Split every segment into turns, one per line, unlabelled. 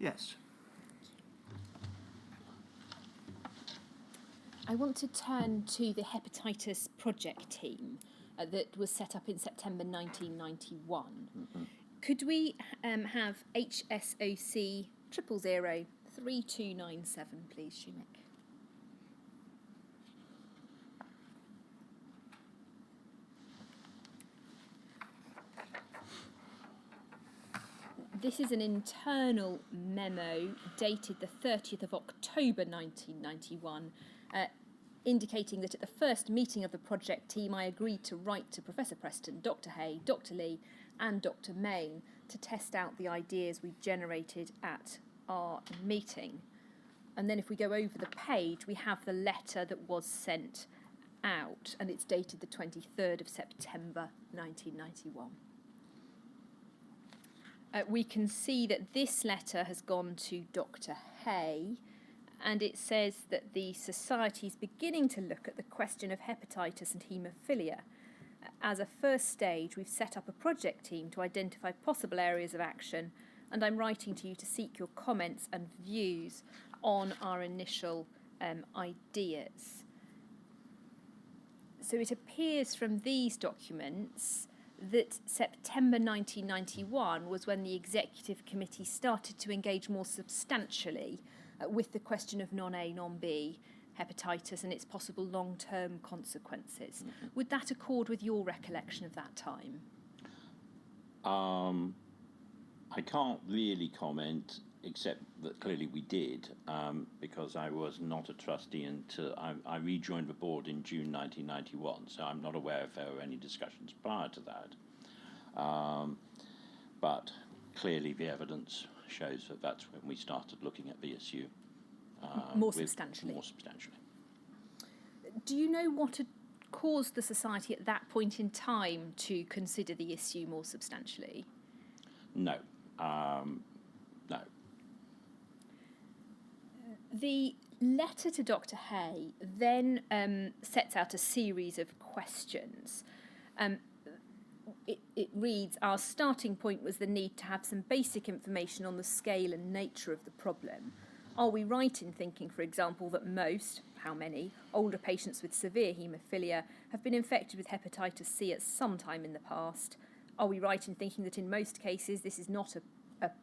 Yes.
I want to turn to the hepatitis project team that was set up in September 1991.
Mm-hmm.
Could we have HSOC 0003297, please, Shumik? This is an internal memo dated the 30th of October 1991, indicating that at the first meeting of the project team I agreed to write to Professor Preston, Dr. Hay, Dr. Lee and Dr. Main to test out the ideas we generated at our meeting. And then if we go over the page, we have the letter that was sent out, and it's dated the 23rd of September 1991. We can see that this letter has gone to Dr. Hay, and it says that the Society is beginning to look at the question of hepatitis and haemophilia. As a first stage, we've set up a project team to identify possible areas of action, and I'm writing to you to seek your comments and views on our initial ideas. So it appears from these documents that September 1991 was when the Executive Committee started to engage more substantially with the question of non-A, non-B hepatitis and its possible long-term consequences. Mm-hmm. Would that accord with your recollection of that time?
I can't really comment, except that clearly we did, because I was not a trustee until I rejoined the board in June 1991, so I'm not aware if there were any discussions prior to that. But clearly the evidence shows that that's when we started looking at the issue.
More substantially. Do you know what had caused the Society at that point in time to consider the issue more substantially?
No. No.
The letter to Dr. Hay then sets out a series of questions. It reads, our starting point was the need to have some basic information on the scale and nature of the problem. Are we right in thinking, for example, that most, how many, older patients with severe haemophilia have been infected with hepatitis C at some time in the past? Are we right in thinking that in most cases this is not a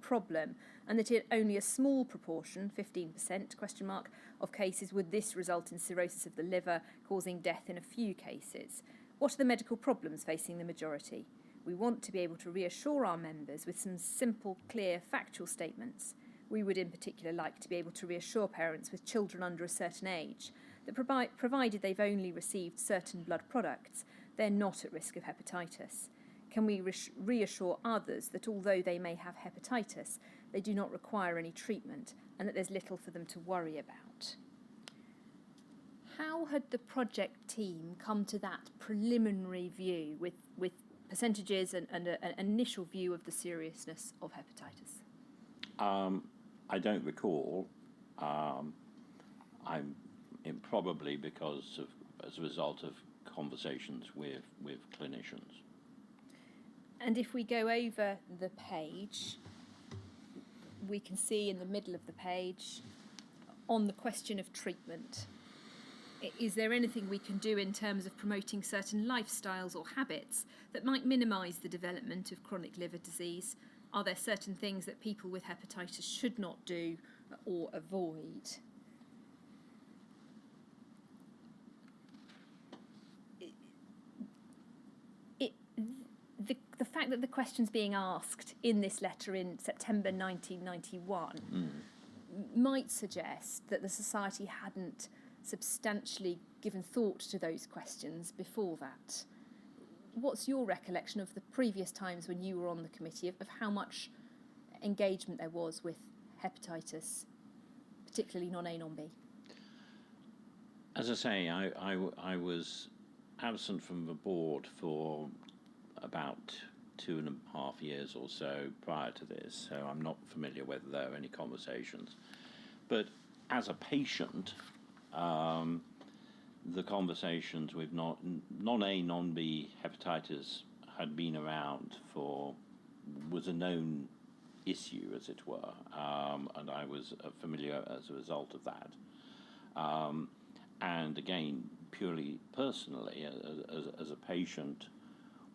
problem, and that in only a small proportion, 15%, of cases would this result in cirrhosis of the liver, causing death in a few cases? What are the medical problems facing the majority? We want to be able to reassure our members with some simple, clear, factual statements. We would in particular like to be able to reassure parents with children under a certain age that provided they've only received certain blood products, they're not at risk of hepatitis. Can we reassure others that although they may have hepatitis, they do not require any treatment and that there's little for them to worry about? How had the project team come to that preliminary view with percentages and an initial view of the seriousness of hepatitis?
I don't recall. Probably because as a result of conversations with clinicians.
And if we go over the page, we can see in the middle of the page, on the question of treatment, is there anything we can do in terms of promoting certain lifestyles or habits that might minimise the development of chronic liver disease? Are there certain things that people with hepatitis should not do or avoid? The fact that the question's being asked in this letter in September 1991 might suggest that the Society hadn't substantially given thought to those questions before that. What's your recollection of the previous times when you were on the committee of how much engagement there was with hepatitis, particularly non-A, non-B?
As I say, I was absent from the board for about 2.5 years or so prior to this, so I'm not familiar whether there were any conversations. But as a patient, the conversations with non-A, non-B hepatitis had been around was a known issue, as it were, and I was familiar as a result of that. And again, purely personally, as a patient,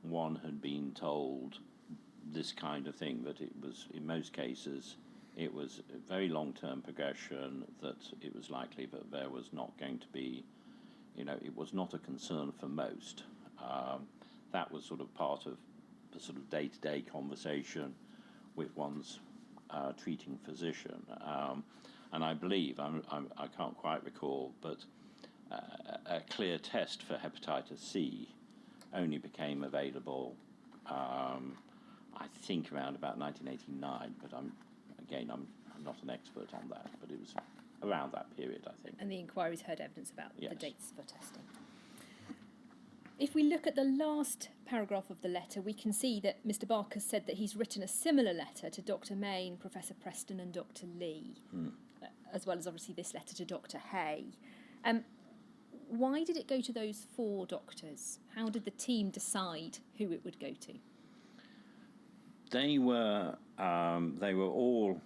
one had been told this kind of thing, that it was, in most cases, it was a very long-term progression, that it was likely that there was not going to be, it was not a concern for most. That was sort of part of the sort of day-to-day conversation with one's treating physician. And I believe, I can't quite recall, but a clear test for hepatitis C only became available, I think, around about 1989, but I'm not an expert on that, but it was around that period, I think.
And the inquiries heard evidence about
Yes.
the dates for testing. If we look at the last paragraph of the letter, we can see that Mr. Barker said that he's written a similar letter to Dr. Main, Professor Preston and Dr. Lee, as well as obviously this letter to Dr. Hay. Why did it go to those 4 doctors? How did the team decide who it would go to?
They were all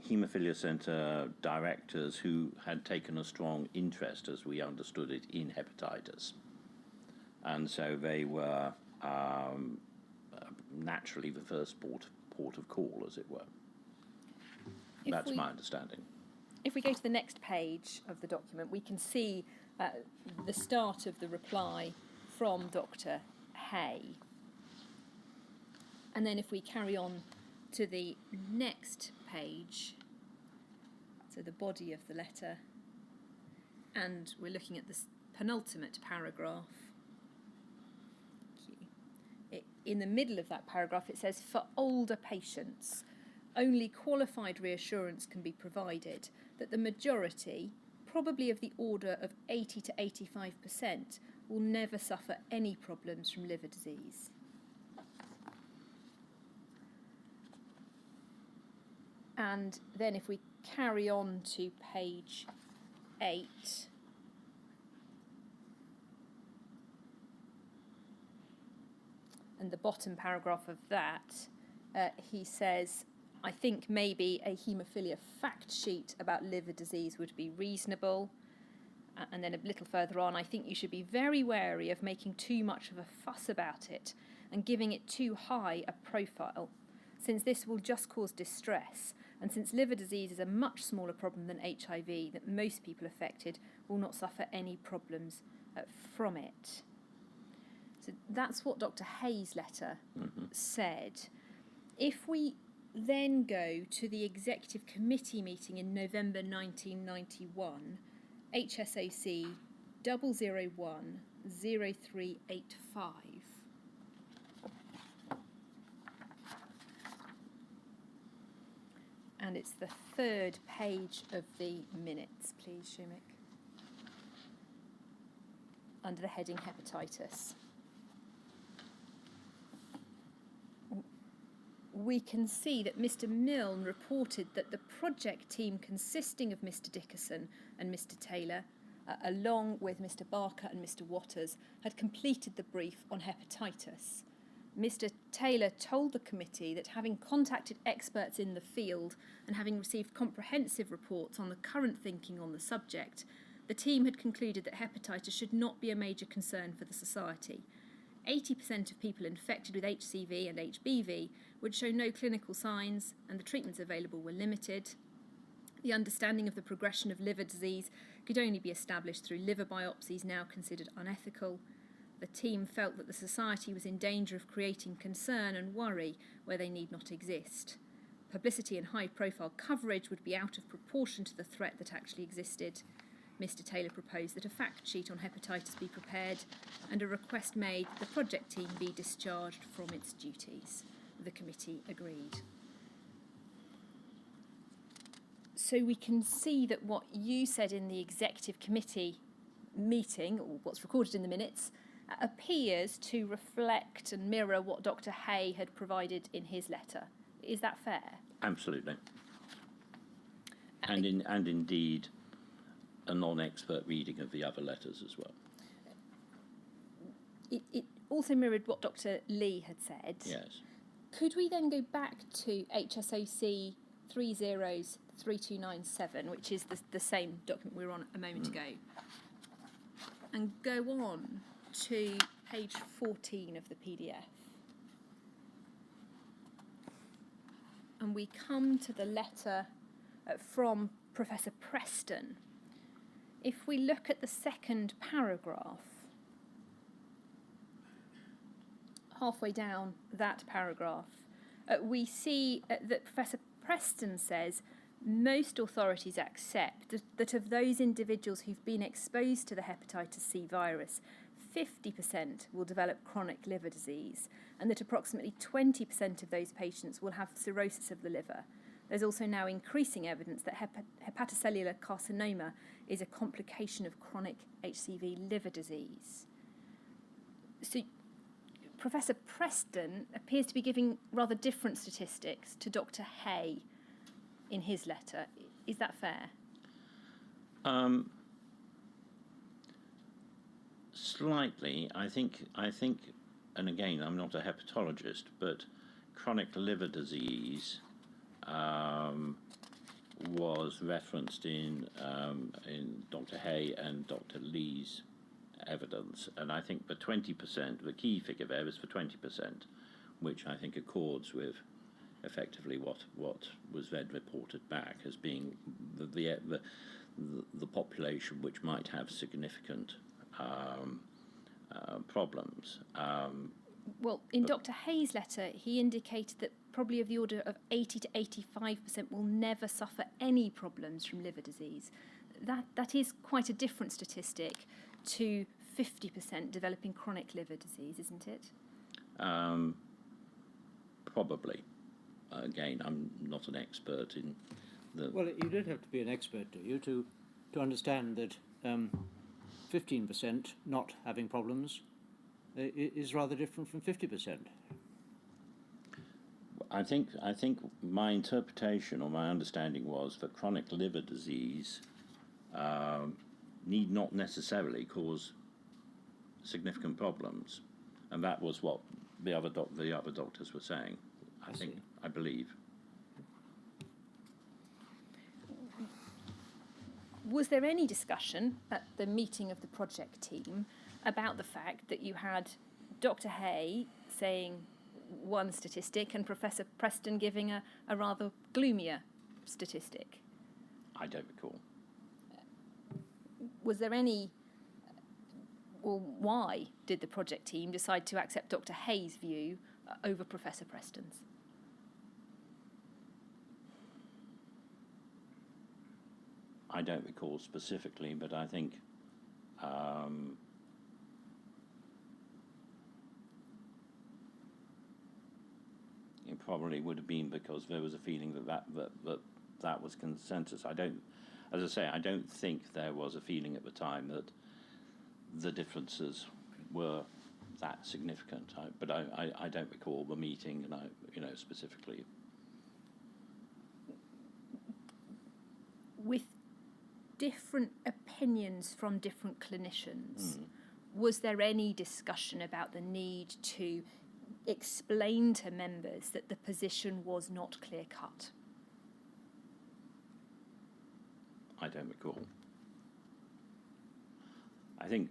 Haemophilia Centre directors who had taken a strong interest, as we understood it, in hepatitis. And so they were naturally the first port of call, as it were. That's my understanding.
If we go to the next page of the document, we can see the start of the reply from Dr. Hay. And then if we carry on to the next page, so the body of the letter, and we're looking at this penultimate paragraph. In the middle of that paragraph, it says, for older patients, only qualified reassurance can be provided that the majority, probably of the order of 80 to 85%, will never suffer any problems from liver disease. And then if we carry on to page 8, and the bottom paragraph of that, he says, I think maybe a haemophilia fact sheet about liver disease would be reasonable. And then a little further on, I think you should be very wary of making too much of a fuss about it and giving it too high a profile, since this will just cause distress, and since liver disease is a much smaller problem than HIV, that most people affected will not suffer any problems from it. So that's what Dr. Hay's letter said. If we then go to the Executive Committee meeting in November 1991, HSOC 0010385. And it's the 3rd page of the minutes, please, Shumik. Under the heading Hepatitis. We can see that Mr. Milne reported that the project team consisting of Mr. Dickerson and Mr. Taylor, along with Mr. Barker and Mr. Waters, had completed the brief on hepatitis. Mr. Taylor told the committee that having contacted experts in the field and having received comprehensive reports on the current thinking on the subject, the team had concluded that hepatitis should not be a major concern for the society. 80% of people infected with HCV and HBV would show no clinical signs, and the treatments available were limited. The understanding of the progression of liver disease could only be established through liver biopsies now considered unethical. The team felt that the society was in danger of creating concern and worry where they need not exist. Publicity and high-profile coverage would be out of proportion to the threat that actually existed. Mr. Taylor proposed that a fact sheet on hepatitis be prepared and a request made that the project team be discharged from its duties. The committee agreed. So we can see that what you said in the executive committee meeting, or what's recorded in the minutes, appears to reflect and mirror what Dr. Hay had provided in his letter. Is that fair?
Absolutely. And indeed, a non-expert reading of the other letters as well.
It also mirrored what Dr. Lee had said.
Yes.
Could we then go back to HSOC 303297, which is the same document we were on a moment ago, and go on to page 14 of the PDF? And we come to the letter from Professor Preston. If we look at the second paragraph, halfway down that paragraph, we see that Professor Preston says most authorities accept that of those individuals who've been exposed to the hepatitis C virus, 50% will develop chronic liver disease, and that approximately 20% of those patients will have cirrhosis of the liver. There's also now increasing evidence that hepatocellular carcinoma is a complication of chronic HCV liver disease. So Professor Preston appears to be giving rather different statistics to Dr. Hay in his letter. Is that fair?
Slightly. I think, and again, I'm not a hepatologist, but chronic liver disease was referenced in Dr. Hay and Dr. Lee's evidence, and I think the 20%, the key figure there is for 20%, which I think accords with effectively what was then reported back as being the population which might have significant problems.
Well, in Dr. Hay's letter, he indicated that probably of the order of 80 to 85% will never suffer any problems from liver disease. That is quite a different statistic to 50% developing chronic liver disease, isn't it?
Probably. Again, I'm not an expert in the...
Well, you don't have to be an expert, do you, to understand that 15% not having problems is rather different from 50%.
I think my interpretation or my understanding was that chronic liver disease need not necessarily cause significant problems, and that was what the other doctors were saying. I believe.
Was there any discussion at the meeting of the project team about the fact that you had Dr. Hay saying one statistic and Professor Preston giving a rather gloomier statistic?
I don't recall.
Was there any, or why did the project team decide to accept Dr. Hay's view over Professor Preston's?
I don't recall specifically, but I think it probably would have been because there was a feeling that was consensus. I don't think there was a feeling at the time that the differences were that significant. But I don't recall the meeting, and specifically.
With different opinions from different clinicians, was there any discussion about the need to explain to members that the position was not clear-cut?
I don't recall. I think,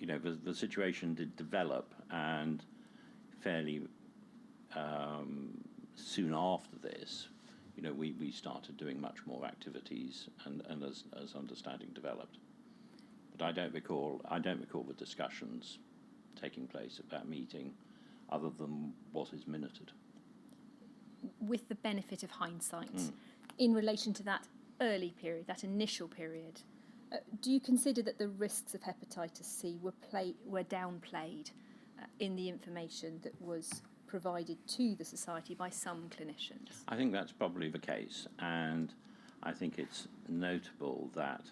the situation did develop, and fairly soon after this, we started doing much more activities, and as understanding developed. But I don't recall the discussions taking place at that meeting, other than what is minuted.
With the benefit of hindsight, in relation to that early period, that initial period, do you consider that the risks of hepatitis C were downplayed in the information that was provided to the society by some clinicians?
I think that's probably the case, and I think it's notable that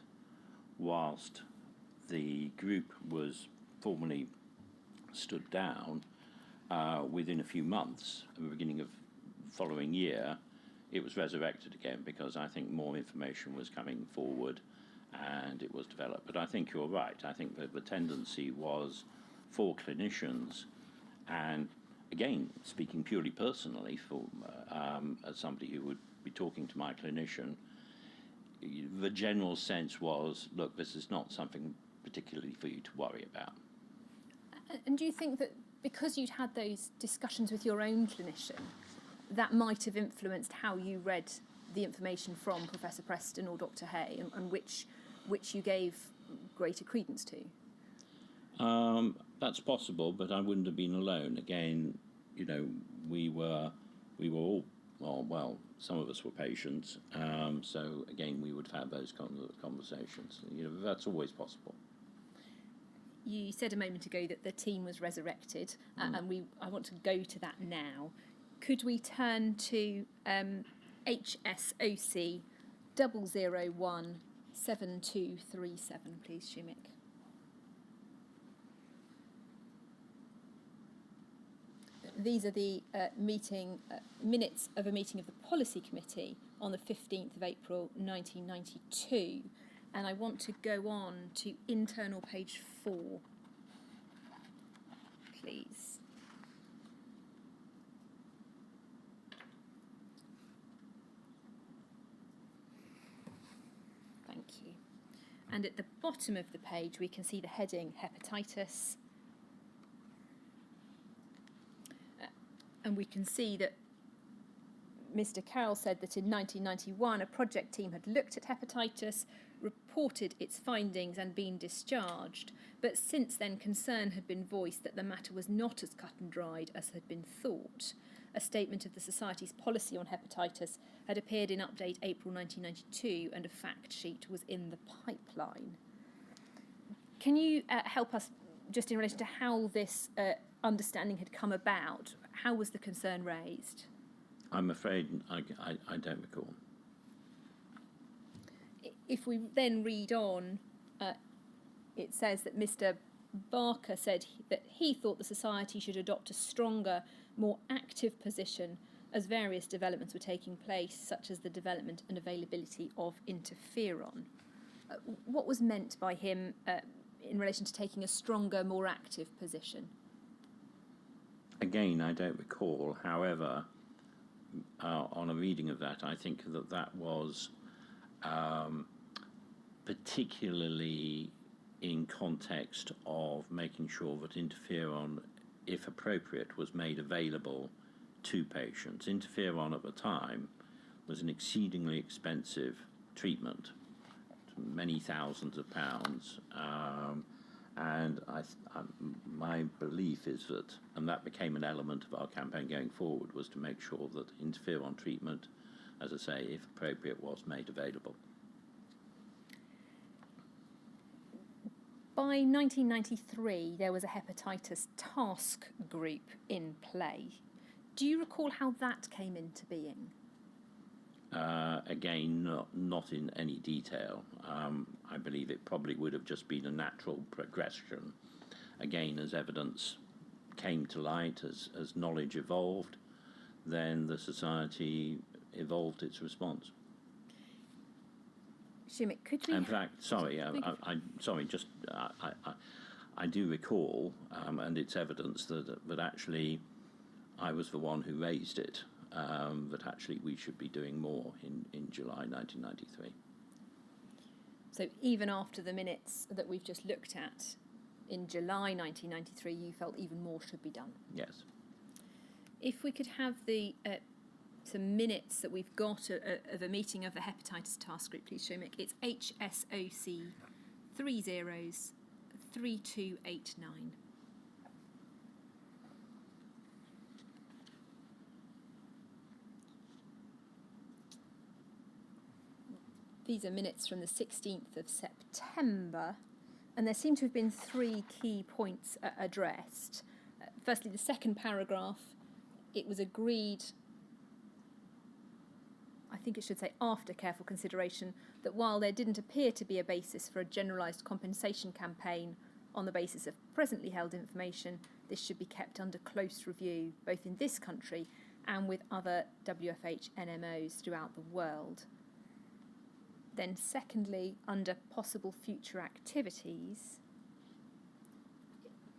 whilst the group was formally stood down, within a few months, at the beginning of the following year, it was resurrected again, because I think more information was coming forward and it was developed. But I think you're right. I think that the tendency was for clinicians and again, speaking purely personally, as somebody who would be talking to my clinician, the general sense was, look, this is not something particularly for you to worry about.
And do you think that because you'd had those discussions with your own clinician, that might have influenced how you read the information from Professor Preston or Dr. Hay, and which you gave greater credence to?
That's possible, but I wouldn't have been alone. Again, we were all, well, some of us were patients, so again, we would have those conversations. That's always possible.
You said a moment ago that the team was resurrected, and I want to go to that now. Could we turn to HSOC 0017237, please, Shumik? These are the minutes of a meeting of the Policy Committee on the 15th of April 1992. And I want to go on to internal page 4, please. Thank you. And at the bottom of the page, we can see the heading Hepatitis. And we can see that Mr. Carroll said that in 1991, a project team had looked at hepatitis, reported its findings and been discharged, but since then concern had been voiced that the matter was not as cut and dried as had been thought. A statement of the Society's policy on hepatitis had appeared in Update April 1992, and a fact sheet was in the pipeline. Can you help us just in relation to how this understanding had come about? How was the concern raised?
I'm afraid I don't recall.
If we then read on, it says that Mr. Barker said that he thought the Society should adopt a stronger, more active position as various developments were taking place, such as the development and availability of interferon. What was meant by him in relation to taking a stronger, more active position?
Again, I don't recall. However, on a reading of that, I think that was particularly in context of making sure that interferon, if appropriate, was made available to patients. Interferon at the time was an exceedingly expensive treatment, many thousands of pounds, and my belief is that, and that became an element of our campaign going forward, was to make sure that interferon treatment, as I say, if appropriate, was made available.
By 1993, there was a hepatitis task group in play. Do you recall how that came into being?
Again, not in any detail. I believe it probably would have just been a natural progression. Again, as evidence came to light, as knowledge evolved, then the Society evolved its response.
Shumik, could we...
In fact, I do recall, and it's evidence that actually I was the one who raised it, that actually we should be doing more in July 1993.
So even after the minutes that we've just looked at in July 1993, you felt even more should be done?
Yes.
If we could have the some minutes that we've got of a meeting of the hepatitis task group, please, Shumik. It's HSOC 303289. These are minutes from the 16th of September, and there seem to have been 3 key points addressed. Firstly, the second paragraph, it was agreed, I think it should say after careful consideration, that while there didn't appear to be a basis for a generalised compensation campaign on the basis of presently held information, this should be kept under close review, both in this country and with other WFH NMOs throughout the world. Then secondly, under possible future activities,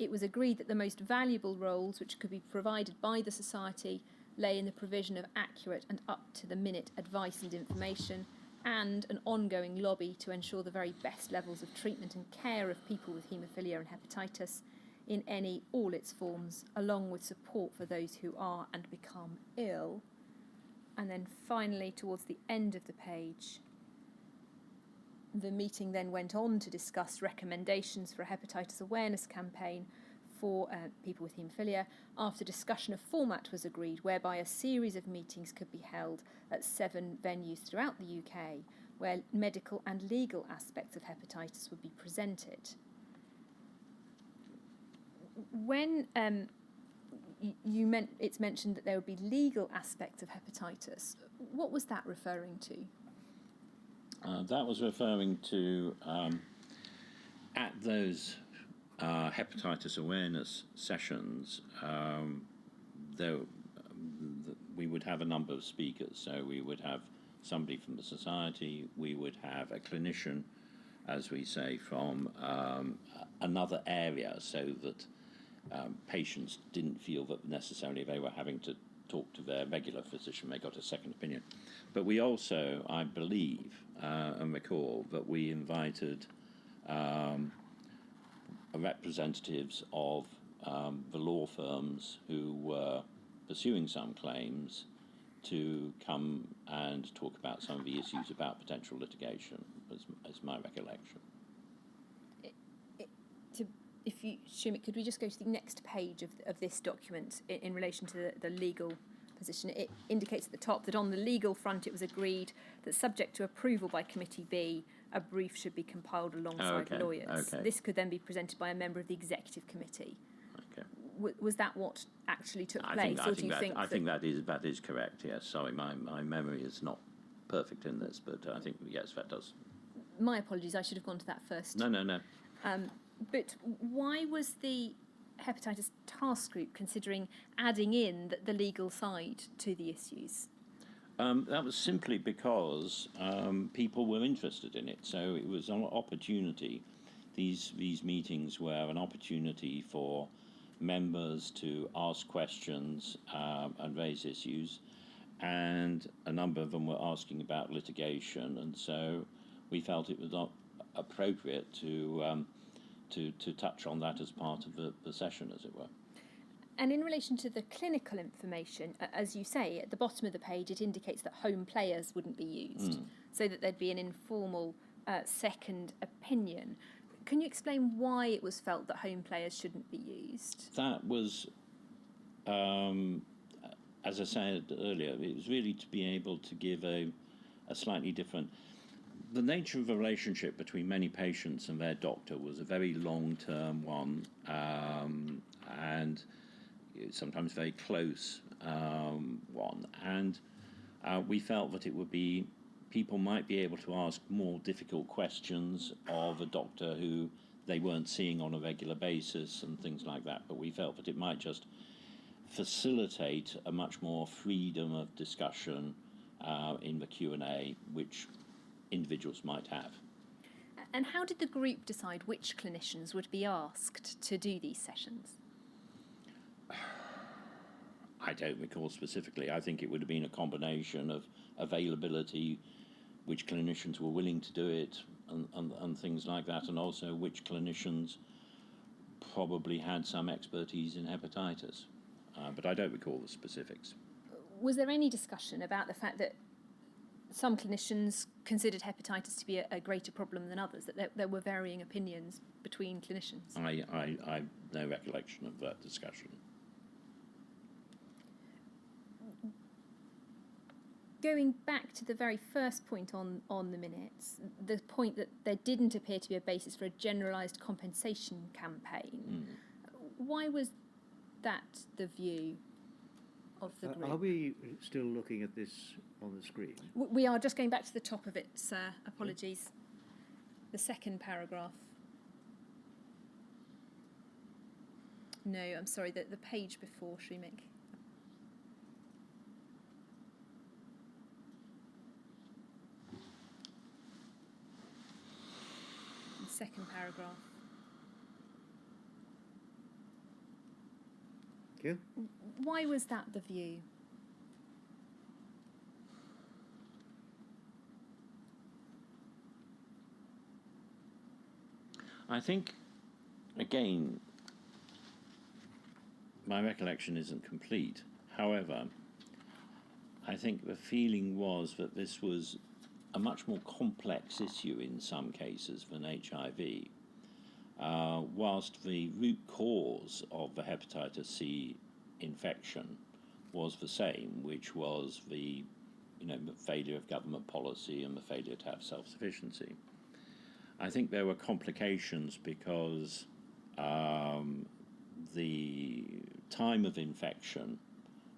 it was agreed that the most valuable roles which could be provided by the Society lay in the provision of accurate and up-to-the-minute advice and information, and an ongoing lobby to ensure the very best levels of treatment and care of people with haemophilia and hepatitis in all its forms, along with support for those who are and become ill. And then finally, towards the end of the page, the meeting then went on to discuss recommendations for a hepatitis awareness campaign for people with haemophilia. After discussion, a format was agreed whereby a series of meetings could be held at 7 venues throughout the UK, where medical and legal aspects of hepatitis would be presented. When it's mentioned that there would be legal aspects of hepatitis, what was that referring to?
That was referring to at those hepatitis awareness sessions, we would have a number of speakers. So we would have somebody from the society, we would have a clinician, as we say, from another area, so that patients didn't feel that necessarily they were having to talk to their regular physician, they got a second opinion. But we also, I believe, and recall, that we invited representatives of the law firms who were pursuing some claims to come and talk about some of the issues about potential litigation, as my recollection.
If you, Shumik, could we just go to the next page of this document in relation to the legal position? It indicates at the top that on the legal front it was agreed that, subject to approval by Committee B, a brief should be compiled alongside lawyers.
Okay.
This could then be presented by a member of the Executive Committee.
Okay.
Was that what actually took place,
I think that is correct. Yes. Sorry, my memory is not perfect in this, but I think yes, that does.
My apologies. I should have gone to that first.
No.
But why was the hepatitis task group considering adding in the legal side to the issues?
That was simply because people were interested in it. So it was an opportunity. These meetings were an opportunity for members to ask questions and raise issues, and a number of them were asking about litigation, and so we felt it was not appropriate to touch on that as part of the session, as it were.
And in relation to the clinical information, as you say, at the bottom of the page, it indicates that home players wouldn't be used, so that there'd be an informal second opinion. Can you explain why it was felt that home players shouldn't be used?
That was, as I said earlier, it was really to be able to give a slightly different... The nature of the relationship between many patients and their doctor was a very long-term one, and sometimes very close one. And we felt that it would be, people might be able to ask more difficult questions of a doctor who they weren't seeing on a regular basis and things like that. But we felt that it might just facilitate a much more freedom of discussion in the Q&A, which individuals might have.
And how did the group decide which clinicians would be asked to do these sessions?
I don't recall specifically. I think it would have been a combination of availability, which clinicians were willing to do it, and things like that, and also which clinicians probably had some expertise in hepatitis. But I don't recall the specifics.
Was there any discussion about the fact that some clinicians considered hepatitis to be a greater problem than others, that there were varying opinions between clinicians?
I have no recollection of that discussion.
Going back to the very first point on the minutes, the point that there didn't appear to be a basis for a generalised compensation campaign, why was that the view of the group?
Are we still looking at this on the screen?
We are just going back to the top of it, sir. Apologies. The second paragraph. No, I'm sorry, the page before, Shumik. The second paragraph.
Thank you.
Why was that the view?
I think, again, my recollection isn't complete. However, I think the feeling was that this was a much more complex issue in some cases than HIV. Whilst the root cause of the hepatitis C infection was the same, which was the failure of government policy and the failure to have self-sufficiency. I think there were complications because the time of infection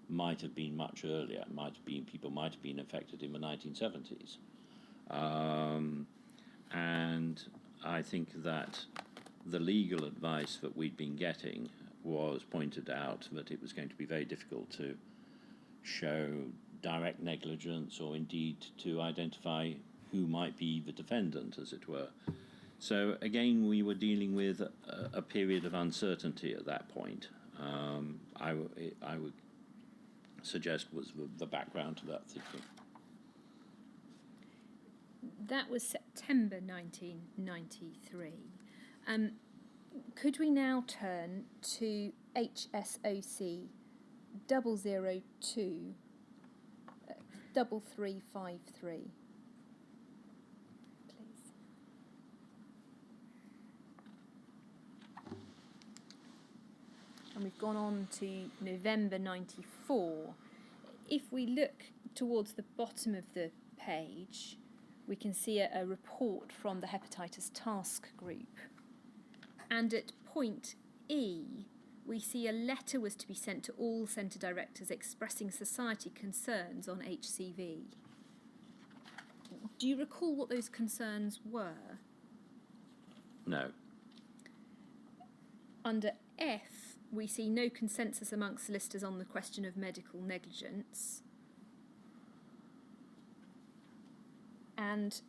might have been much earlier. People might have been infected in the 1970s, and I think that the legal advice that we'd been getting was pointed out that it was going to be very difficult to show direct negligence or indeed to identify who might be the defendant, as it were. So again, we were dealing with a period of uncertainty at that point. I would suggest was the background to that thinking.
That was September 1993. Could we now turn to HSOC 002 3353? Please. And we've gone on to November 94. If we look towards the bottom of the page, we can see a report from the Hepatitis Task Group. And at point E, we see a letter was to be sent to all centre directors expressing society concerns on HCV. Do you recall what those concerns were?
No.
Under F, we see no consensus amongst solicitors on the question of medical negligence. And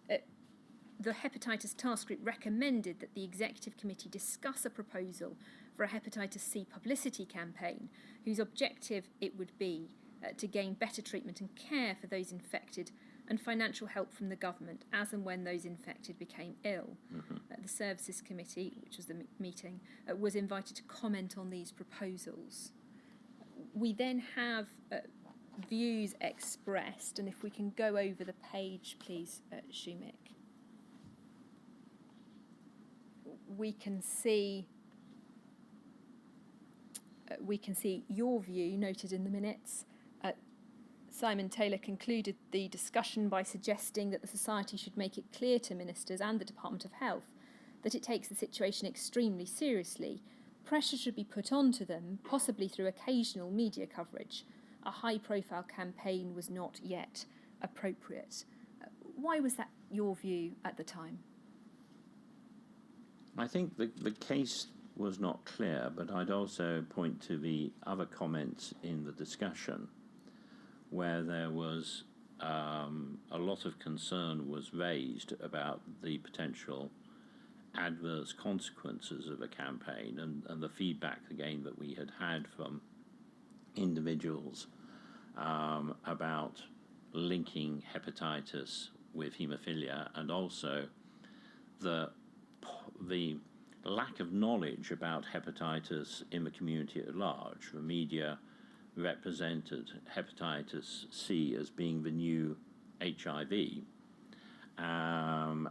the Hepatitis Task Group recommended that the Executive Committee discuss a proposal for a Hepatitis C publicity campaign whose objective it would be to gain better treatment and care for those infected and financial help from the government as and when those infected became ill. Mm-hmm. The Services Committee, which was the meeting, was invited to comment on these proposals. We then have views expressed, and if we can go over the page, please, Shumik. We can see your view noted in the minutes. Simon Taylor concluded the discussion by suggesting that the Society should make it clear to ministers and the Department of Health that it takes the situation extremely seriously. Pressure should be put onto them, possibly through occasional media coverage. A high-profile campaign was not yet appropriate. Why was that your view at the time?
I think the case was not clear, but I'd also point to the other comments in the discussion where there was a lot of concern was raised about the potential adverse consequences of a campaign and the feedback, again, that we had from individuals about linking hepatitis with haemophilia, and also the lack of knowledge about hepatitis in the community at large. The media represented hepatitis C as being the new HIV, and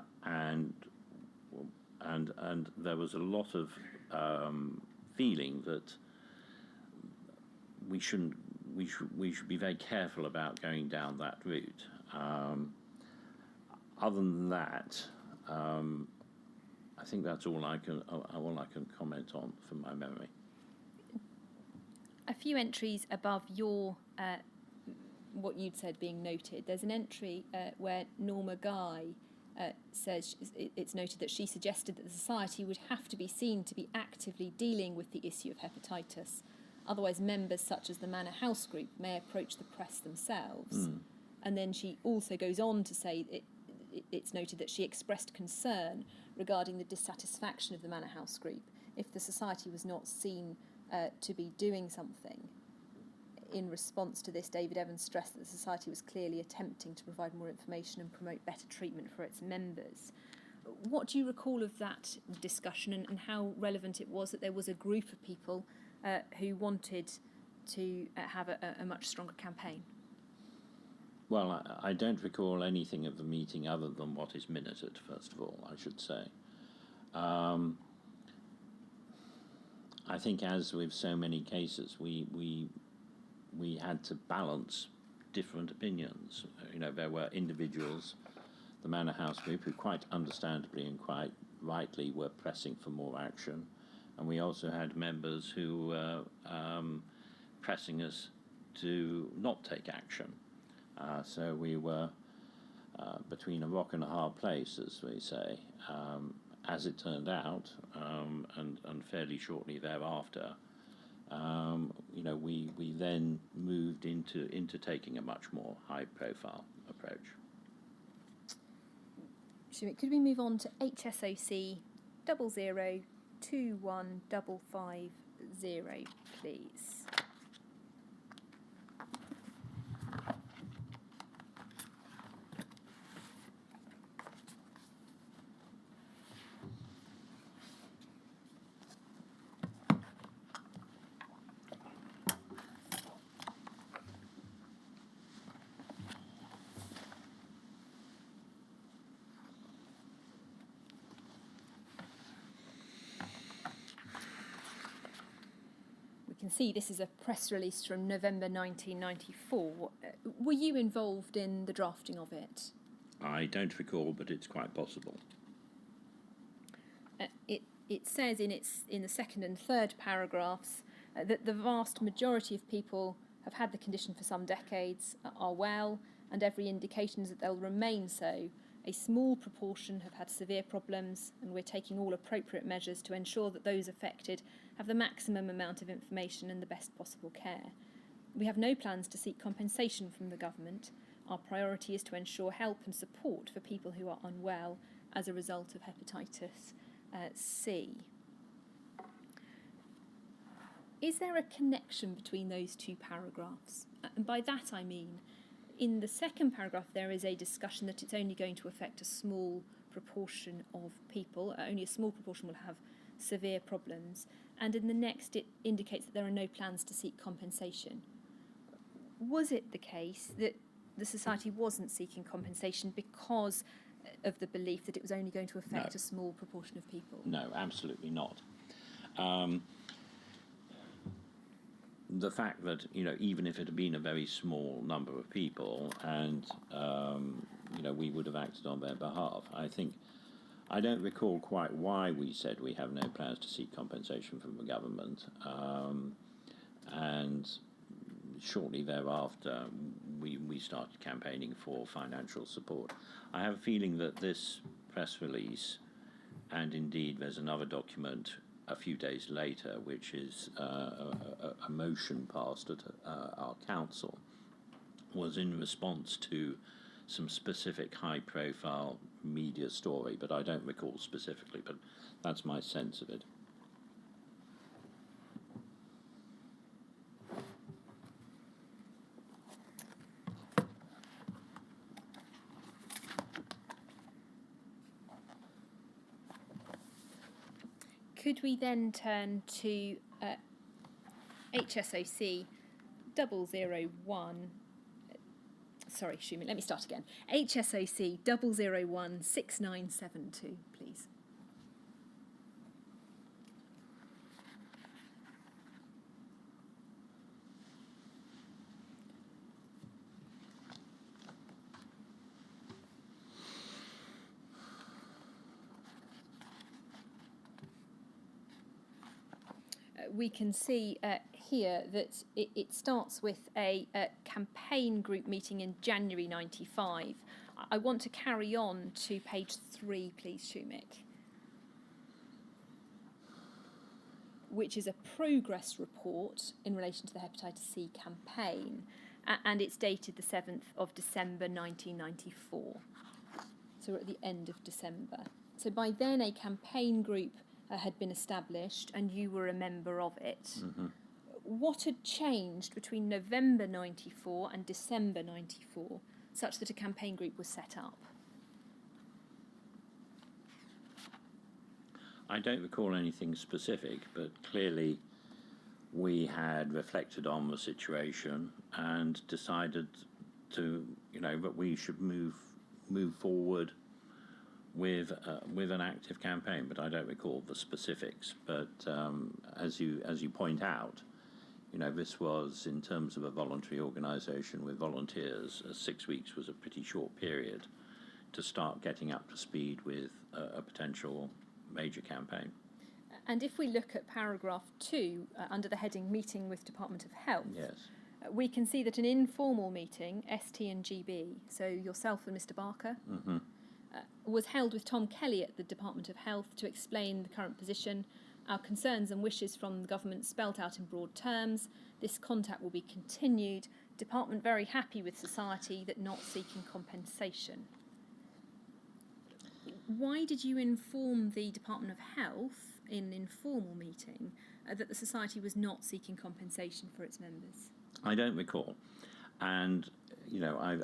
there was a lot of feeling that we should be very careful about going down that route. Other than that, I think that's all I can comment on from my memory.
A few entries above your what you'd said being noted. There's an entry where Norma Guy says it's noted that she suggested that the Society would have to be seen to be actively dealing with the issue of hepatitis. Otherwise, members such as the Manor House Group may approach the press themselves. Mm. And then she also goes on to say it's noted that she expressed concern regarding the dissatisfaction of the Manor House Group if the Society was not seen to be doing something in response to this. David Evans stressed that the Society was clearly attempting to provide more information and promote better treatment for its members. What do you recall of that discussion, and how relevant it was that there was a group of people who wanted to have a much stronger campaign?
Well, I don't recall anything of the meeting other than what is minuted, first of all, I should say. I think, as with so many cases, we had to balance different opinions. You know, there were individuals, the Manor House group, who quite understandably and quite rightly were pressing for more action, and we also had members who were pressing us to not take action. So we were between a rock and a hard place, as we say. As it turned out, and fairly shortly thereafter, you know, we then moved into taking a much more high-profile approach.
Could we move on to HSOC 00215550, please? We can see this is a press release from November 1994. Were you involved in the drafting of it?
I don't recall, but it's quite possible.
It says in the second and third paragraphs that the vast majority of people have had the condition for some decades, are well, and every indication is that they'll remain so. A small proportion have had severe problems, and we're taking all appropriate measures to ensure that those affected have the maximum amount of information and the best possible care. We have no plans to seek compensation from the government. Our priority is to ensure help and support for people who are unwell as a result of hepatitis C. Is there a connection between those two paragraphs? And by that I mean, in the second paragraph there is a discussion that it's only going to affect a small proportion of people, only a small proportion will have severe problems, and in the next it indicates that there are no plans to seek compensation. Was it the case that the Society wasn't seeking compensation because of the belief that it was only going to affect a small proportion of people?
No, absolutely not. The fact that, you know, even if it had been a very small number of people and, you know, we would have acted on their behalf, I don't recall quite why we said we have no plans to seek compensation from the government. And shortly thereafter, we started campaigning for financial support. I have a feeling that this press release, and indeed there's another document a few days later, which is a motion passed at our council, was in response to some specific high-profile media story, but I don't recall specifically, but that's my sense of it.
Could we then turn to HSOC 001? Sorry, Shumit, let me start again. HSOC 0016972, please. We can see here that it starts with a campaign group meeting in January 95. I want to carry on to page 3, please, Shumik, which is a progress report in relation to the Hepatitis C campaign, and it's dated the 7th of December 1994. So we're at the end of December. So by then a campaign group had been established and you were a member of it. What had changed between November 94 and December 94 such that a campaign group was set up?
I don't recall anything specific, but clearly we had reflected on the situation and decided to, that we should move forward with an active campaign. But I don't recall the specifics. But as you point out, this was, in terms of a voluntary organisation with volunteers, 6 weeks was a pretty short period to start getting up to speed with a potential major campaign.
And if we look at paragraph 2, under the heading Meeting with Department of Health,
Yes.
We can see that an informal meeting, ST and GB, so yourself and Mr. Barker, was held with Tom Kelly at the Department of Health to explain the current position, our concerns and wishes from the government spelt out in broad terms. This contact will be continued. Department very happy with society that not seeking compensation. Why did you inform the Department of Health in an informal meeting that the society was not seeking compensation for its members?
I don't recall. And,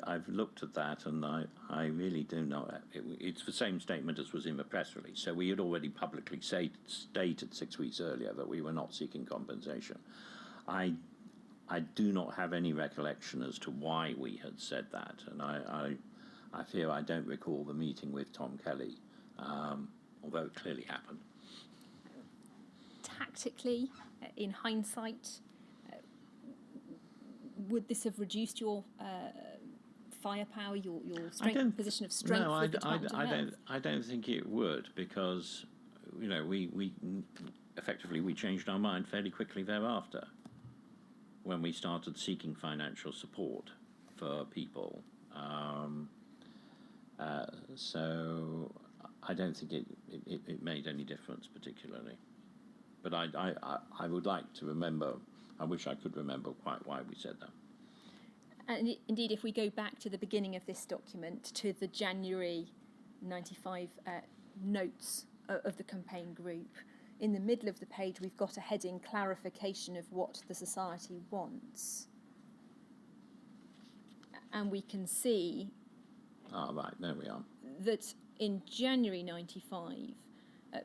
I've looked at that and I really do know it's the same statement as was in the press release. So we had already publicly stated 6 weeks earlier that we were not seeking compensation. I do not have any recollection as to why we had said that. And I fear I don't recall the meeting with Tom Kelly, although it clearly happened.
Tactically, in hindsight, would this have reduced your firepower, your strength, position of strength with the Department of Health?
I don't think it would, because we effectively we changed our mind fairly quickly thereafter when we started seeking financial support for people. So I don't think it made any difference particularly. But I would like to remember, I wish I could remember quite why we said that.
And indeed, if we go back to the beginning of this document, to the January 95 notes of the campaign group, in the middle of the page we've got a heading, clarification of what the society wants. And we can see
Right, there we are.
that in January 95,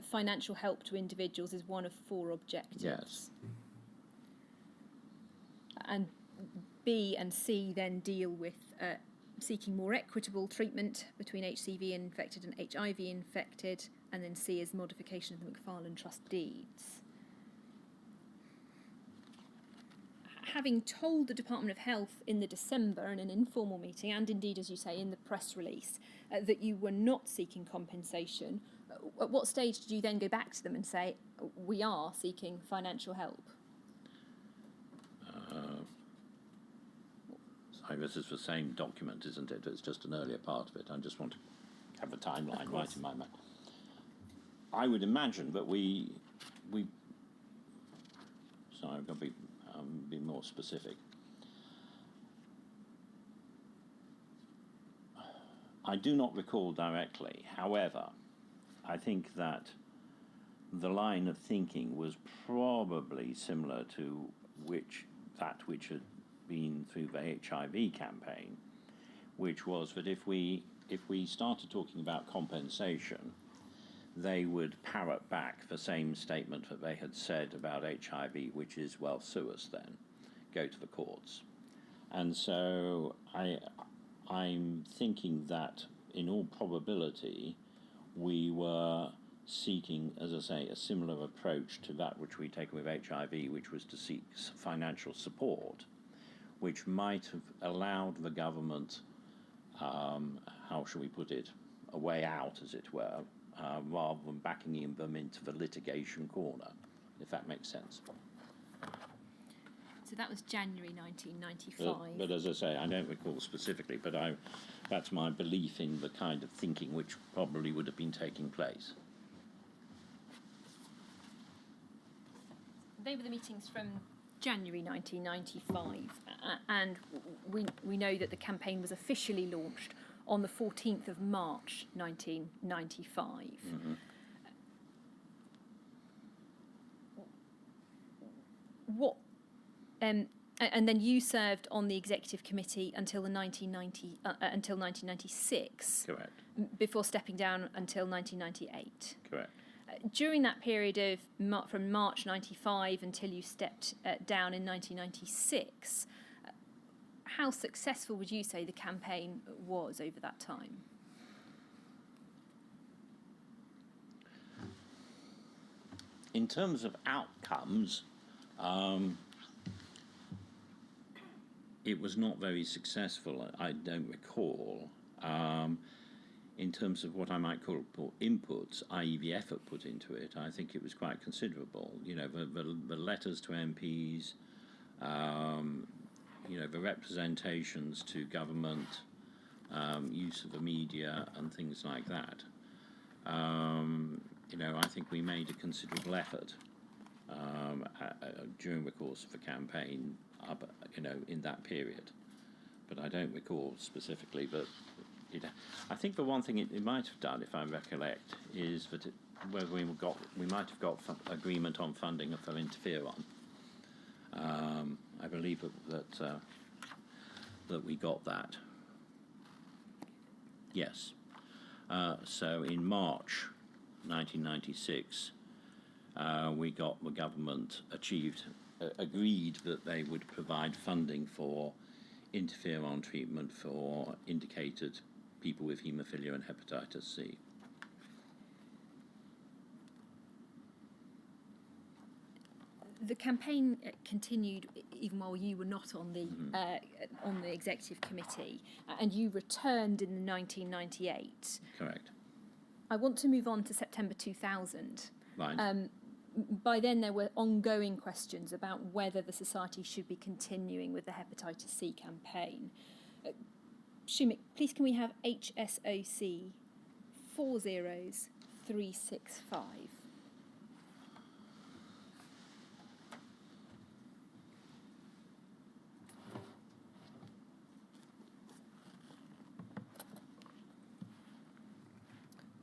financial help to individuals is one of 4 objectives.
Yes.
And B and C then deal with seeking more equitable treatment between HCV infected and HIV infected, and then C is modification of the McFarlane Trust deeds. Having told the Department of Health in the December in an informal meeting, and indeed, as you say, in the press release, that you were not seeking compensation, at what stage did you then go back to them and say, we are seeking financial help?
Sorry, this is the same document, isn't it? It's just an earlier part of it. I just want to have the timeline right in my mind. I would imagine that we sorry, I've got to be more specific. I do not recall directly. However, I think that the line of thinking was probably similar to which had been through the HIV campaign, which was that if we started talking about compensation, they would parrot back the same statement that they had said about HIV, which is, well, sue us then, go to the courts. And so I'm thinking that in all probability we were seeking, as I say, a similar approach to that which we'd taken with HIV, which was to seek financial support, which might have allowed the government, how shall we put it, a way out, as it were, rather than backing them into the litigation corner, if that makes sense.
So that was January 1995.
But as I say, I don't recall specifically, but that's my belief in the kind of thinking which probably would have been taking place.
They were the meetings from January 1995, and we know that the campaign was officially launched on the 14th of March 1995. And then you served on the executive committee until 1996.
Correct.
Before stepping down until 1998.
Correct.
During that period of from March 95 until you stepped down in 1996, how successful would you say the campaign was over that time?
In terms of outcomes, it was not very successful, I don't recall. In terms of what I might call inputs, i.e. the effort put into it, I think it was quite considerable. You know, the letters to MPs, you know, the representations to government, use of the media and things like that. You know, I think we made a considerable effort during the course of the campaign, you know, in that period. But I don't recall specifically, but I think the one thing it might have done, if I recollect, is that whether we might have got agreement on funding for interferon. I believe that we got that. Yes. So in March 1996, the government agreed that they would provide funding for interferon treatment for indicated people with haemophilia and hepatitis C.
The campaign continued even while you were not on the executive committee, and you returned in 1998.
Correct.
I want to move on to September 2000.
Right.
By then, there were ongoing questions about whether the society should be continuing with the Hepatitis C campaign. Shumik, please can we have HSOC 40365?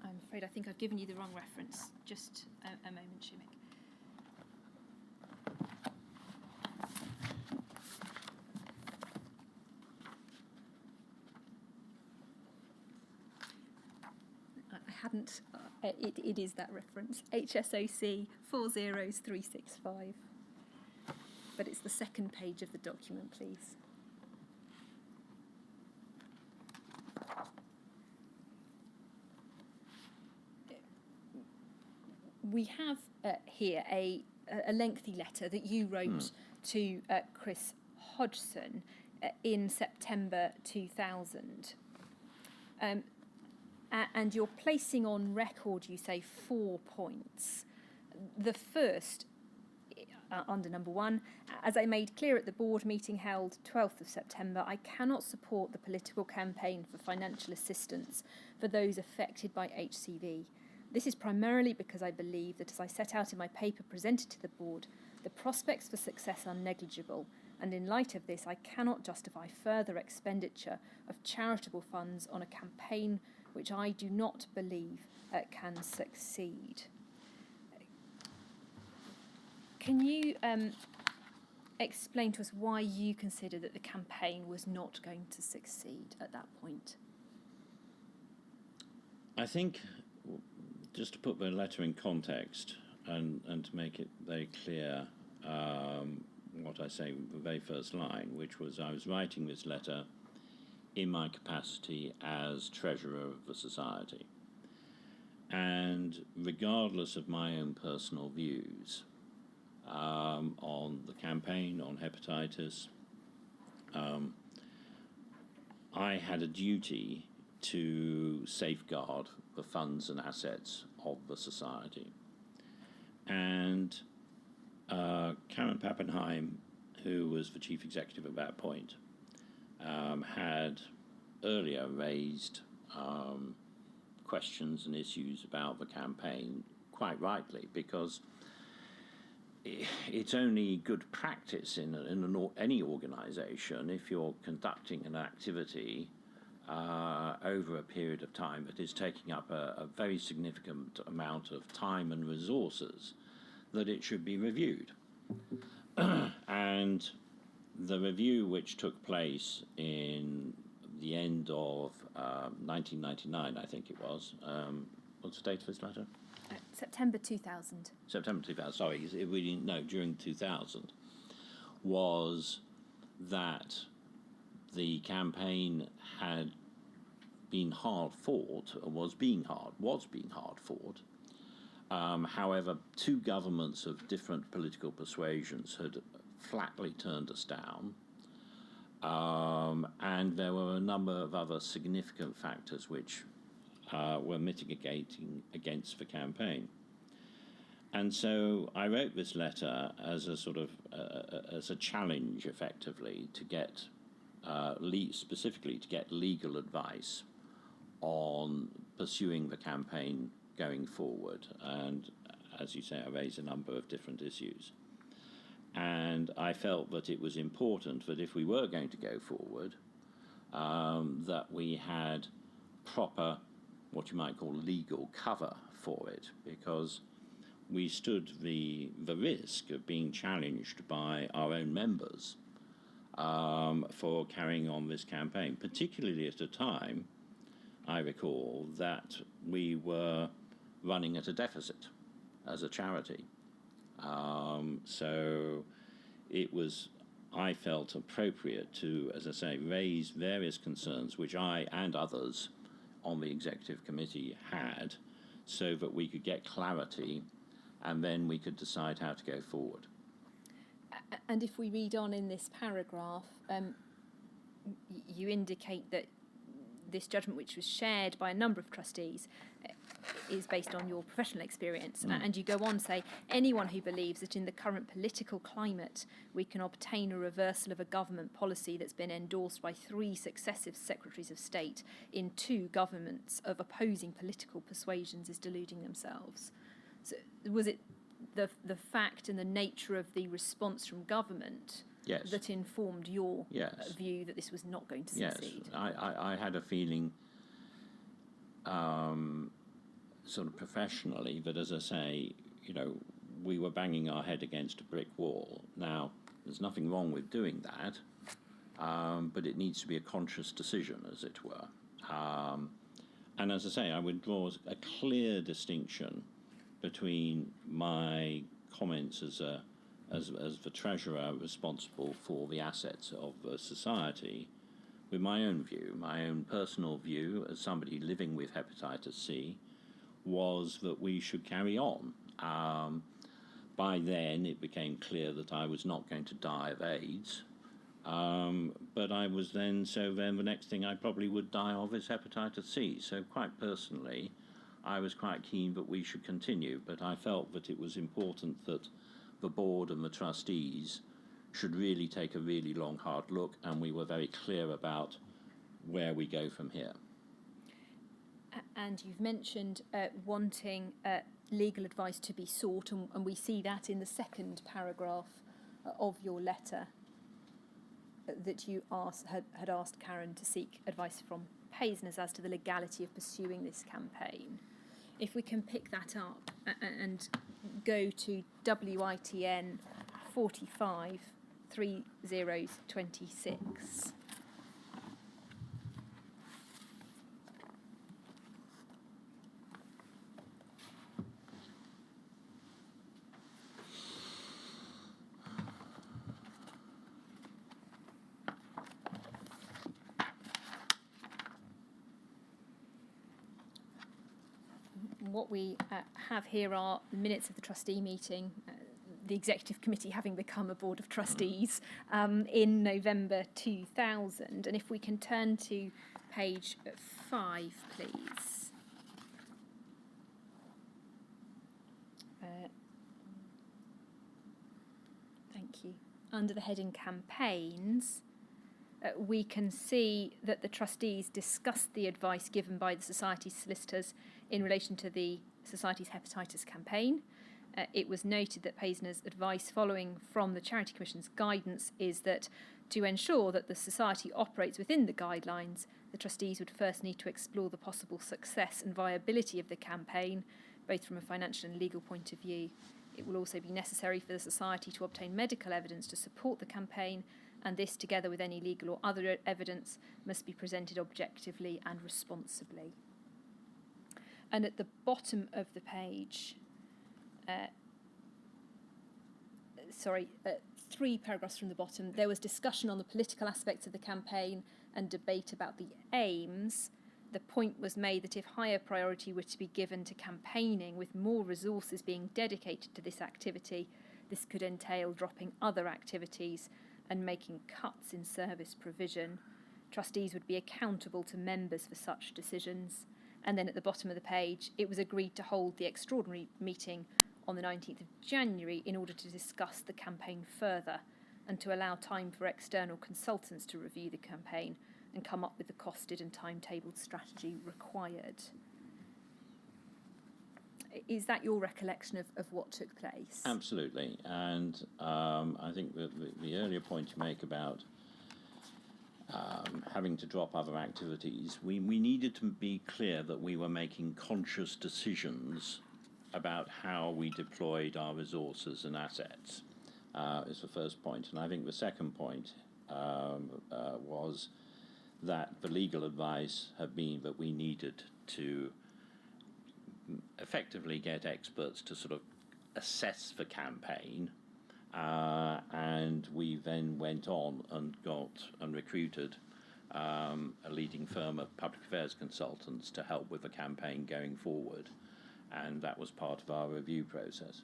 I'm afraid I think I've given you the wrong reference. Just a moment, Shumik. It is that reference, HSOC 40365. But it's the second page of the document, please. We have here a lengthy letter that you wrote to Chris Hodgson in September 2000. And you're placing on record, you say, 4 points. The first, under number 1, as I made clear at the board meeting held 12th of September, I cannot support the political campaign for financial assistance for those affected by HCV. This is primarily because I believe that, as I set out in my paper presented to the board, the prospects for success are negligible, and in light of this, I cannot justify further expenditure of charitable funds on a campaign which I do not believe can succeed. Can you explain to us why you consider that the campaign was not going to succeed at that point?
I think, just to put the letter in context and to make it very clear what I say, the very first line, which was I was writing this letter in my capacity as treasurer of the society. And regardless of my own personal views on the campaign, on hepatitis, I had a duty to safeguard the funds and assets of the society. And Karen Pappenheim, who was the chief executive at that point, had earlier raised questions and issues about the campaign, quite rightly, because it's only good practice in any organisation if you're conducting an activity over a period of time that is taking up a very significant amount of time and resources, that it should be reviewed. And the review, which took place in the end of 1999, I think it was. What's the date of this letter?
September 2000.
September 2000, sorry, during 2000, was that the campaign had been hard fought, or was being hard fought. However, two governments of different political persuasions had flatly turned us down, and there were a number of other significant factors which were mitigating against the campaign. And so I wrote this letter as a sort of as a challenge, effectively, to get specifically to get legal advice on pursuing the campaign going forward. And as you say, I raised a number of different issues. And I felt that it was important that if we were going to go forward, that we had proper, what you might call legal cover for it, because we stood the risk of being challenged by our own members for carrying on this campaign, particularly at a time, I recall, that we were running at a deficit as a charity. So it was, I felt, appropriate to, as I say, raise various concerns which I and others on the executive committee had, so that we could get clarity and then we could decide how to go forward.
And if we read on in this paragraph, you indicate that this judgment, which was shared by a number of trustees, is based on your professional experience. And you go on to say, anyone who believes that in the current political climate we can obtain a reversal of a government policy that's been endorsed by 3 successive secretaries of state in 2 governments of opposing political persuasions is deluding themselves. So was it the fact and the nature of the response from government that informed your view that this was not going to succeed?
Yes, I had a feeling, sort of professionally, that, as I say, we were banging our head against a brick wall. Now, there's nothing wrong with doing that, but it needs to be a conscious decision, as it were. And as I say, I would draw a clear distinction between my comments as the treasurer responsible for the assets of the society, with my own view. My own personal view as somebody living with hepatitis C was that we should carry on. By then it became clear that I was not going to die of AIDS, but I was then, so then the next thing I probably would die of is hepatitis C. So quite personally, I was quite keen that we should continue, but I felt that it was important that the board and the trustees should really take a really long, hard look, and we were very clear about where we go from here.
And you've mentioned wanting legal advice to be sought, and we see that in the second paragraph of your letter, that you had asked Karen to seek advice from Paisners as to the legality of pursuing this campaign. If we can pick that up and go to WITN 453026. What we have here are the minutes of the trustee meeting, the executive committee having become a board of trustees in November 2000. And if we can turn to page 5, please. Thank you. Under the heading campaigns, we can see that the trustees discussed the advice given by the Society's solicitors in relation to the Society's hepatitis campaign. It was noted that Paisner's advice following from the Charity Commission's guidance is that to ensure that the Society operates within the guidelines, the trustees would first need to explore the possible success and viability of the campaign, both from a financial and legal point of view. It will also be necessary for the Society to obtain medical evidence to support the campaign, and this, together with any legal or other evidence, must be presented objectively and responsibly. And at the bottom of the page, 3 paragraphs from the bottom, there was discussion on the political aspects of the campaign and debate about the aims. The point was made that if higher priority were to be given to campaigning, with more resources being dedicated to this activity, this could entail dropping other activities and making cuts in service provision. Trustees would be accountable to members for such decisions. And then at the bottom of the page, it was agreed to hold the extraordinary meeting on the 19th of January in order to discuss the campaign further and to allow time for external consultants to review the campaign and come up with the costed and timetabled strategy required. Is that your recollection of what took place?
Absolutely. And I think the earlier point you make about having to drop other activities, we needed to be clear that we were making conscious decisions about how we deployed our resources and assets, is the first point. And I think the second point was that the legal advice had been that we needed to effectively get experts to sort of assess the campaign, and we then went on and recruited a leading firm of public affairs consultants to help with the campaign going forward, and that was part of our review process.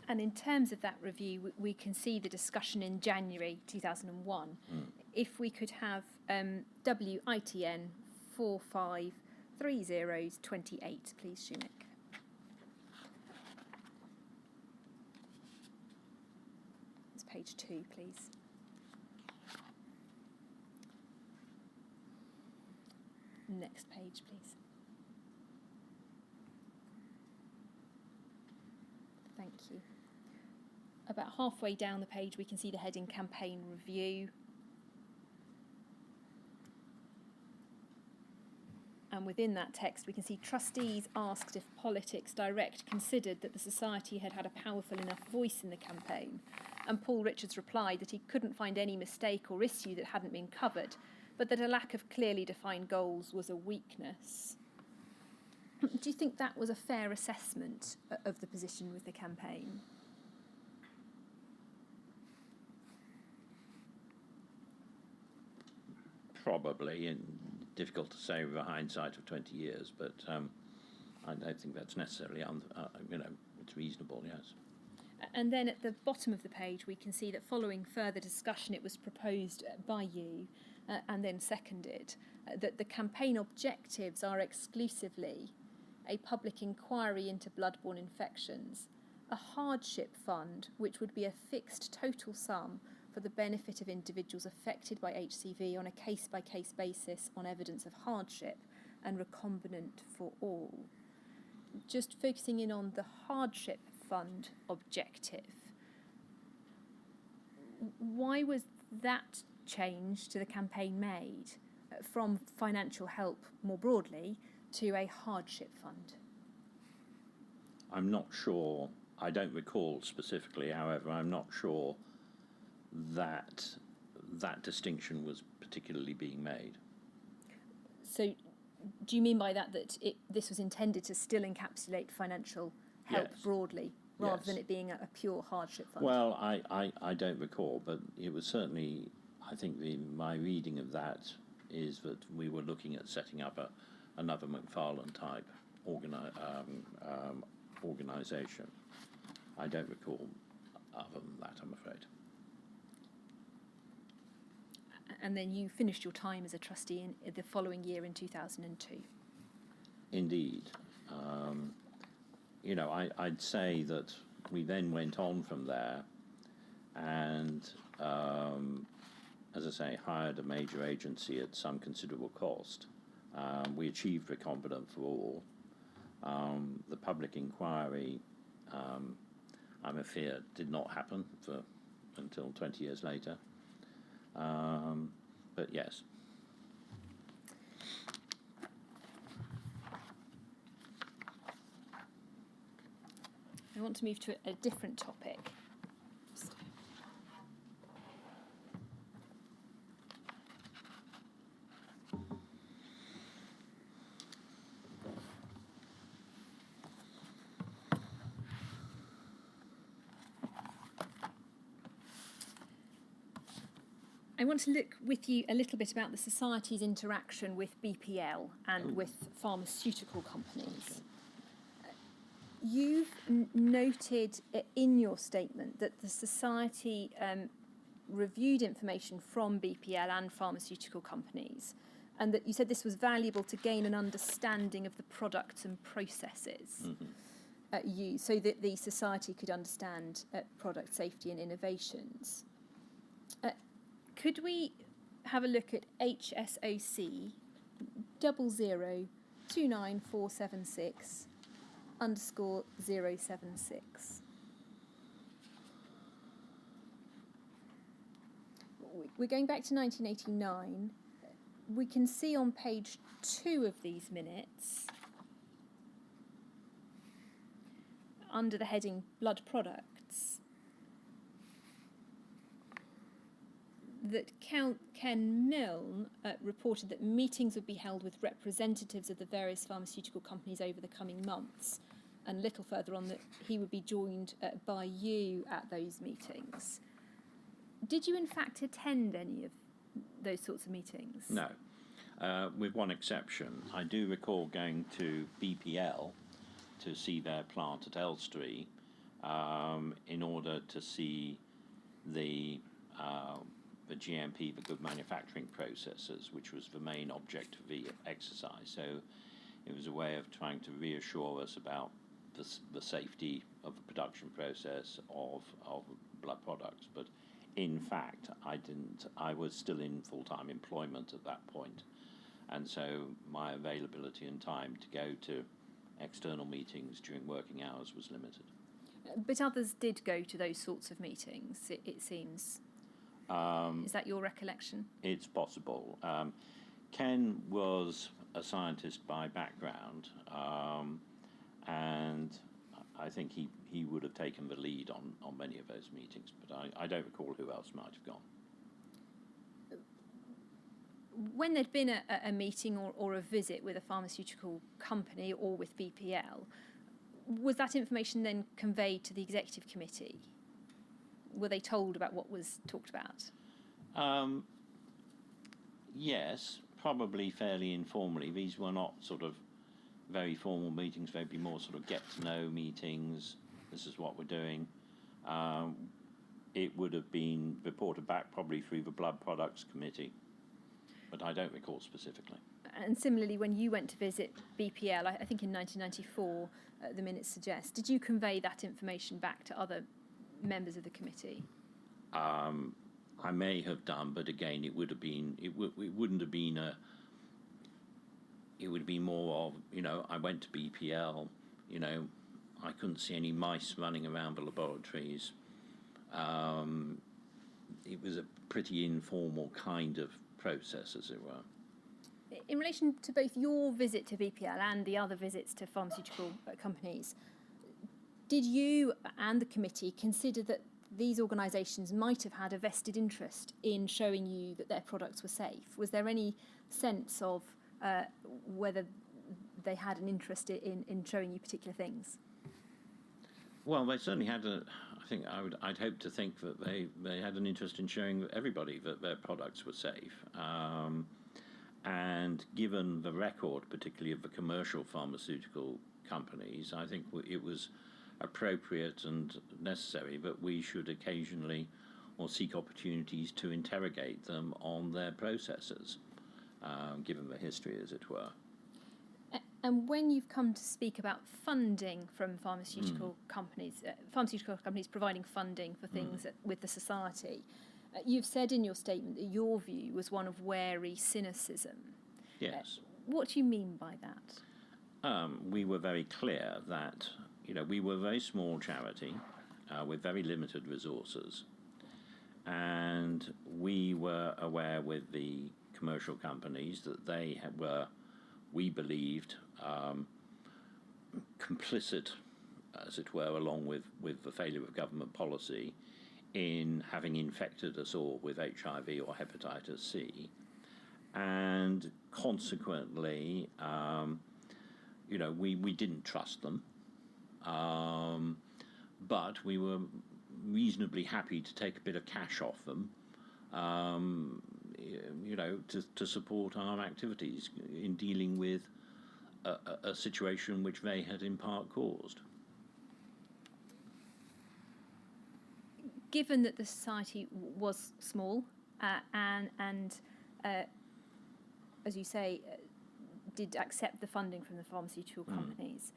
And in terms of that review, we can see the discussion in January 2001. If we could have WITN 453028, please, Shumik. It's page 2, please. Next page, please. Thank you. About halfway down the page, we can see the heading Campaign Review. And within that text, we can see trustees asked if Politics Direct considered that the Society had had a powerful enough voice in the campaign. And Paul Richards replied that he couldn't find any mistake or issue that hadn't been covered, but that a lack of clearly defined goals was a weakness. Do you think that was a fair assessment of the position with the campaign?
Probably, and difficult to say with a hindsight of 20 years, but I don't think that's necessarily, it's reasonable, yes.
And then at the bottom of the page, we can see that following further discussion, it was proposed by you and then seconded that the campaign objectives are exclusively a public inquiry into bloodborne infections, a hardship fund, which would be a fixed total sum for the benefit of individuals affected by HCV on a case-by-case basis on evidence of hardship, and recombinant for all. Just focusing in on the hardship fund objective, why was that change to the campaign made from financial help more broadly to a hardship fund?
I'm not sure. I don't recall specifically, however, I'm not sure that distinction was particularly being made.
So do you mean by that this was intended to still encapsulate financial help broadly, rather than it being a pure hardship fund? Well,
I don't recall, but it was certainly, I think my reading of that is that we were looking at setting up another McFarlane-type organisation. I don't recall other than that, I'm afraid.
And then you finished your time as a trustee in the following year in 2002.
Indeed. I'd say that we then went on from there and, as I say, hired a major agency at some considerable cost. We achieved recombinant for all. The public inquiry, I'm afraid, did not happen until 20 years later. But yes.
I want to move to a different topic. I want to look with you a little bit about the Society's interaction with BPL and with pharmaceutical companies. You've noted in your statement that the Society reviewed information from BPL and pharmaceutical companies, and that you said this was valuable to gain an understanding of the products and processes used, so that the Society could understand product safety and innovations. Could we have a look at HSOC 00294766_076? We're going back to 1989. We can see on page 2 of these minutes, under the heading Blood Products, that Count Ken Milne reported that meetings would be held with representatives of the various pharmaceutical companies over the coming months, and a little further on that he would be joined by you at those meetings. Did you in fact attend any of those sorts of meetings?
No, with one exception. I do recall going to BPL to see their plant at Elstree in order to see the GMP, the good manufacturing processes, which was the main object of the exercise. So it was a way of trying to reassure us about the safety of the production process of blood products. But in fact, I was still in full-time employment at that point, and so my availability and time to go to external meetings during working hours was limited.
But others did go to those sorts of meetings, it seems. Is that your recollection?
It's possible. Ken was a scientist by background, and I think he would have taken the lead on many of those meetings, but I don't recall who else might have gone.
When there'd been a meeting or a visit with a pharmaceutical company or with BPL, was that information then conveyed to the executive committee? Were they told about what was talked about?
Yes, probably fairly informally. These were not sort of very formal meetings. They'd be more sort of get-to-know meetings. This is what we're doing. It would have been reported back probably through the Blood Products Committee, but I don't recall specifically.
And similarly, when you went to visit BPL, I think in 1994, the minutes suggest, did you convey that information back to other members of the committee?
I may have done, but again, it would have been. It wouldn't have been a. It would be more of, I went to BPL. I couldn't see any mice running around the laboratories. It was a pretty informal kind of process, as it were.
In relation to both your visit to BPL and the other visits to pharmaceutical companies, did you and the committee consider that these organisations might have had a vested interest in showing you that their products were safe? Was there any sense of whether they had an interest in showing you particular things?
Well, they certainly had I'd hope to think that they had an interest in showing everybody that their products were safe. And given the record, particularly of the commercial pharmaceutical companies, I think it was appropriate and necessary that we should occasionally or seek opportunities to interrogate them on their processes, given the history, as it were.
And when you've come to speak about funding from pharmaceutical companies providing funding for things with the society, you've said in your statement that your view was one of wary cynicism.
Yes.
What do you mean by that?
We were very clear that, we were a very small charity with very limited resources, and we were aware with the commercial companies that they were, we believed, complicit, as it were, along with the failure of government policy in having infected us all with HIV or hepatitis C, and consequently, we didn't trust them, but we were reasonably happy to take a bit of cash off them to support our activities in dealing with a situation which they had in part caused.
Given that the society was small and as you say, did accept the funding from the pharmaceutical companies,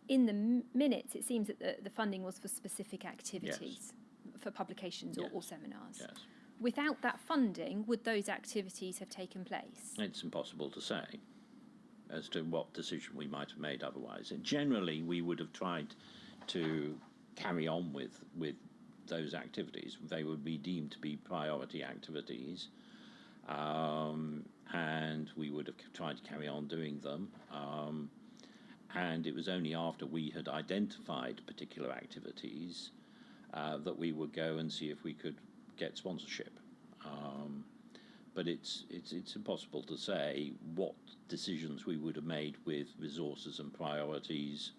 in the minutes it seems that the funding was for specific activities, for publications or seminars.
Yes.
Without that funding, would those activities have taken place?
It's impossible to say as to what decision we might have made otherwise. And generally, we would have tried to carry on with those activities. They would be deemed to be priority activities, and we would have tried to carry on doing them. And it was only after we had identified particular activities that we would go and see if we could get sponsorship. But it's impossible to say what decisions we would have made with resources and priorities,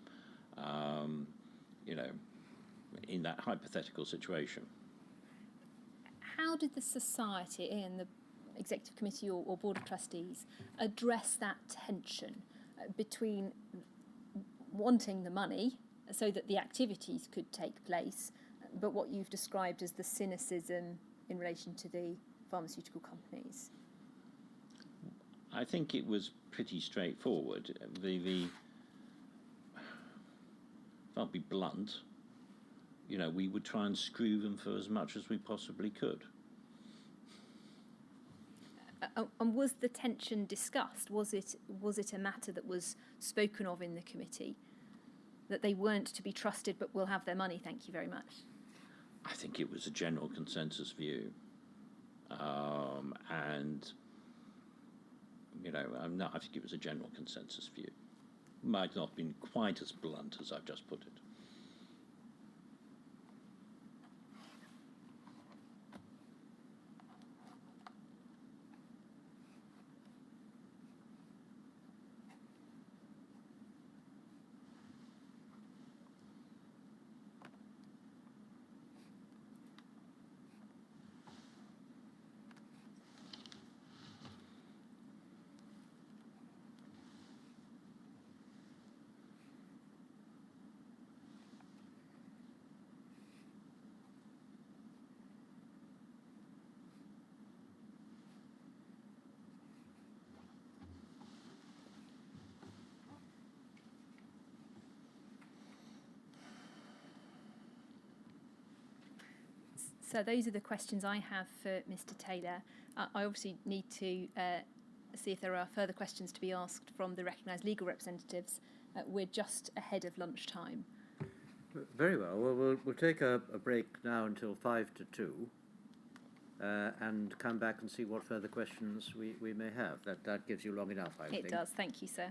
in that hypothetical situation.
How did the society and the executive committee or board of trustees address that tension between wanting the money so that the activities could take place, but what you've described as the cynicism in relation to the pharmaceutical companies?
I think it was pretty straightforward. I'll be blunt, we would try and screw them for as much as we possibly could.
And was the tension discussed? Was it a matter that was spoken of in the committee, that they weren't to be trusted but will have their money, thank you very much?
I think it was a general consensus view. I think it was a general consensus view. Might not have been quite as blunt as I've just put it.
So those are the questions I have for Mr. Taylor. I obviously need to see if there are further questions to be asked from the recognised legal representatives. We're just ahead of lunchtime.
Very well. Well, we'll take a break now until 5 to 2 and come back and see what further questions we may have. That gives you long enough, I think.
It does. Thank you, sir.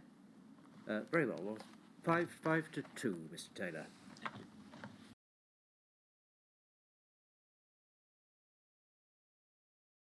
Very well. Well, 5 to 2, Mr. Taylor.
Thank you.